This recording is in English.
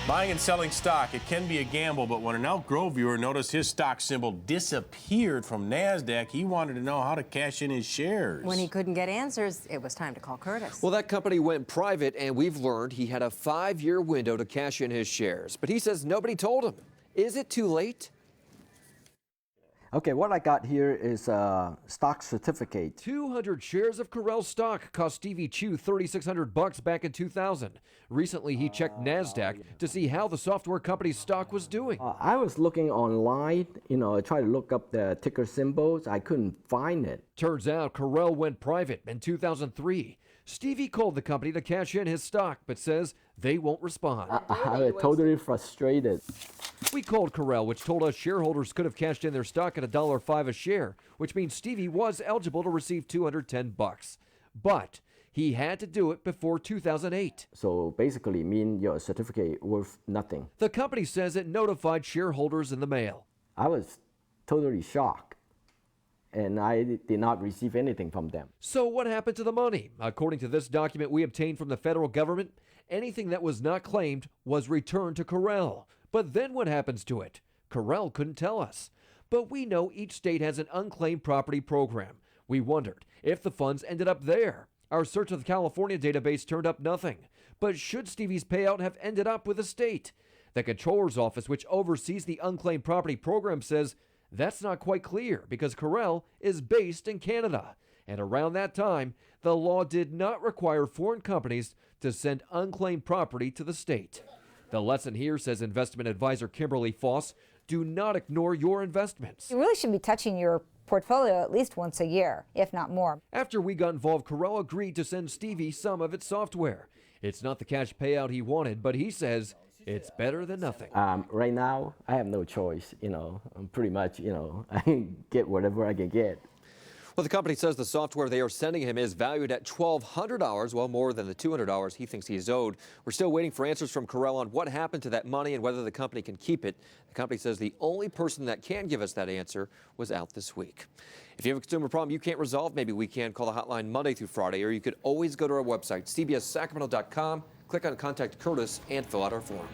Buying and selling stock, it can be a gamble, but when an Elk Grove viewer noticed his stock symbol disappeared from NASDAQ, he wanted to know how to cash in his shares. When he couldn't get answers, it was time to call Kurtis. Well, that company went private, and we've learned he had a 5-year window to cash in his shares. But he says nobody told him. Is it too late? Okay, what I got here is a stock certificate. 200 shares of Corel stock cost Stevie Chu $3,600 back in 2000. Recently, he checked NASDAQ to see how the software company's stock was doing. I was looking online, I tried to look up the ticker symbols. I couldn't find it. Turns out Corel went private in 2003. Stevie called the company to cash in his stock, but says they won't respond. I was totally frustrated. We called Corel, which told us shareholders could have cashed in their stock at $1.05 a share, which means Stevie was eligible to receive $210. But he had to do it before 2008. So basically, your certificate worth nothing. The company says it notified shareholders in the mail. I was totally shocked, and I did not receive anything from them. So what happened to the money? According to this document we obtained from the federal government, anything that was not claimed was returned to Corel. But then what happens to it? Corel couldn't tell us. But we know each state has an unclaimed property program. We wondered if the funds ended up there. Our search of the California database turned up nothing. But should Stevie's payout have ended up with the state? The Comptroller's Office, which oversees the unclaimed property program, says that's not quite clear because Corel is based in Canada. And around that time, the law did not require foreign companies to send unclaimed property to the state. The lesson here, says investment advisor Kimberly Foss, do not ignore your investments. You really should be touching your portfolio at least once a year, if not more. After we got involved, Corel agreed to send Stevie some of its software. It's not the cash payout he wanted, but he says it's better than nothing. Right now, I have no choice. I'm pretty much, I get whatever I can get. Well, the company says the software they are sending him is valued at $1,200, well, more than the $200 he thinks he's owed. We're still waiting for answers from Corel on what happened to that money and whether the company can keep it. The company says the only person that can give us that answer was out this week. If you have a consumer problem you can't resolve, maybe we can call the hotline Monday through Friday, or you could always go to our website, cbssacramento.com, click on Contact Kurtis, and fill out our form.